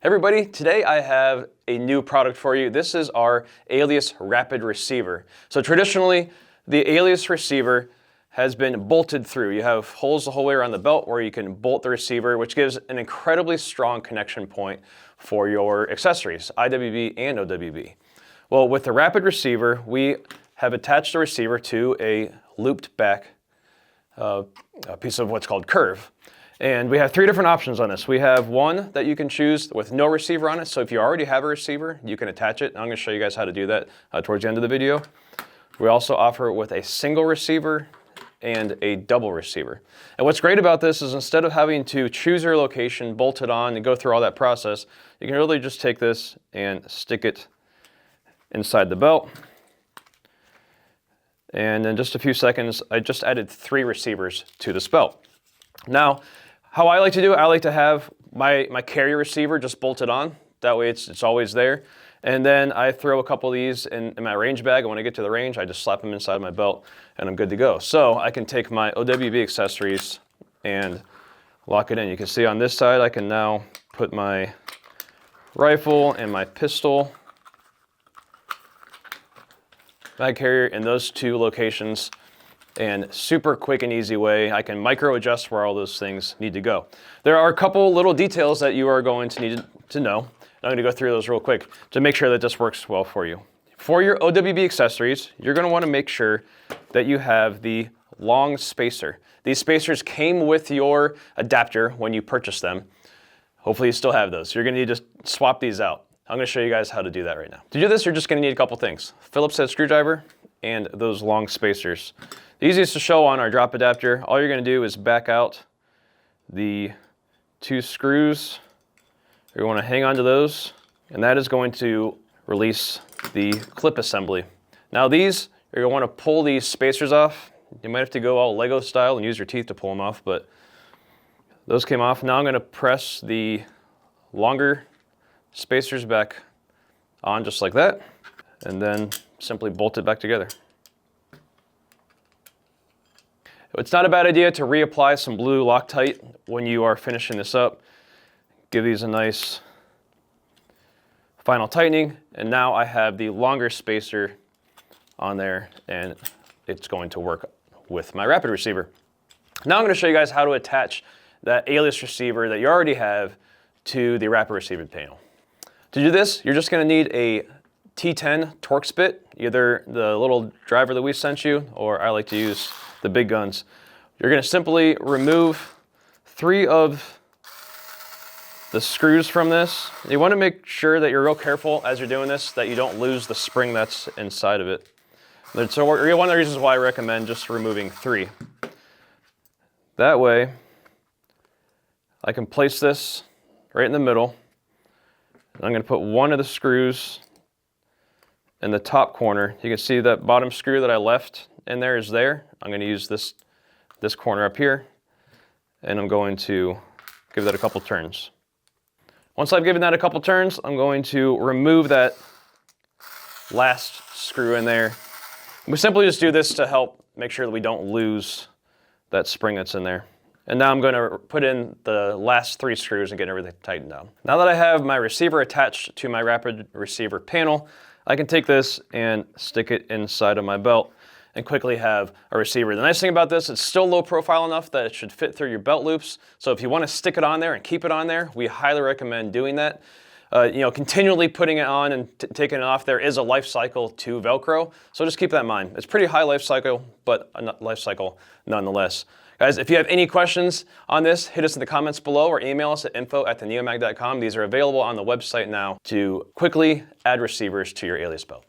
Everybody, today I have a new product for you. This is our Alias Rapid Receiver. So traditionally, the Alias receiver has been bolted through. You have holes the whole way around the belt where you can bolt the receiver, which gives an incredibly strong connection point for your accessories, IWB and OWB. Well, with the Rapid Receiver, we have attached the receiver to a looped back a piece of what's called Kurve. And we have three different options on this. We have one that you can choose with no receiver on it. So if you already have a receiver, you can attach it. I'm going to show you guys how to do that towards the end of the video. We also offer it with a single receiver and a double receiver. And what's great about this is instead of having to choose your location, bolt it on, and go through all that process, you can really just take this and stick it inside the belt. And in just a few seconds, I just added 3 receivers to this belt. Now, how I like to do it, I like to have my carrier receiver just bolted on. That way it's always there. And then I throw a couple of these in my range bag, and when I get to the range, I just slap them inside my belt, and I'm good to go. So I can take my OWB accessories and lock it in. You can see on this side, I can now put my rifle and my pistol mag carrier in those 2 locations. And super quick and easy way, I can micro adjust where all those things need to go. There are a couple little details that you are going to need to know. I'm going to go through those real quick to make sure that this works well for you. For your OWB accessories, you're going to want to make sure that you have the long spacer. These spacers came with your adapter when you purchased them. Hopefully you still have those. You're going to need to swap these out. I'm going to show you guys how to do that right now. To do this, you're just going to need a couple things. Phillips head screwdriver and those long spacers. The easiest to show on our drop adapter, all you're going to do is back out the 2 screws. You're going to hang on to those, and that is going to release the clip assembly. Now these, you're going to want to pull these spacers off. You might have to go all Lego style and use your teeth to pull them off, but those came off. Now I'm going to press the longer spacers back on just like that, and then simply bolt it back together. It's not a bad idea to reapply some blue Loctite when you are finishing this up. Give these a nice final tightening, and now I have the longer spacer on there, and it's going to work with my Rapid Receiver. Now I'm going to show you guys how to attach that Alias receiver that you already have to the Rapid Receiver panel. To do this, you're just going to need a T10 Torx bit, either the little driver that we sent you, or I like to use the big guns. You're going to simply remove 3 of the screws from this. You want to make sure that you're real careful as you're doing this, that you don't lose the spring that's inside of it. So one of the reasons why I recommend just removing 3. That way, I can place this right in the middle. I'm going to put one of the screws in the top corner. You can see that bottom screw that I left in there is there. I'm going to use this corner up here, and I'm going to give that a couple turns. Once I've given that a couple turns, I'm going to remove that last screw in there. We simply just do this to help make sure that we don't lose that spring that's in there. And now I'm going to put in the last 3 screws and get everything tightened down. Now that I have my receiver attached to my Rapid Receiver panel, I can take this and stick it inside of my belt and quickly have a receiver. The nice thing about this, it's still low profile enough that it should fit through your belt loops. So if you want to stick it on there and keep it on there, we highly recommend doing that. Continually putting it on and taking it off, there is a life cycle to Velcro. So just keep that in mind. It's pretty high life cycle, but a life cycle nonetheless. Guys, if you have any questions on this, hit us in the comments below or email us at info@theneomag.com. These are available on the website now to quickly add receivers to your Alias belt.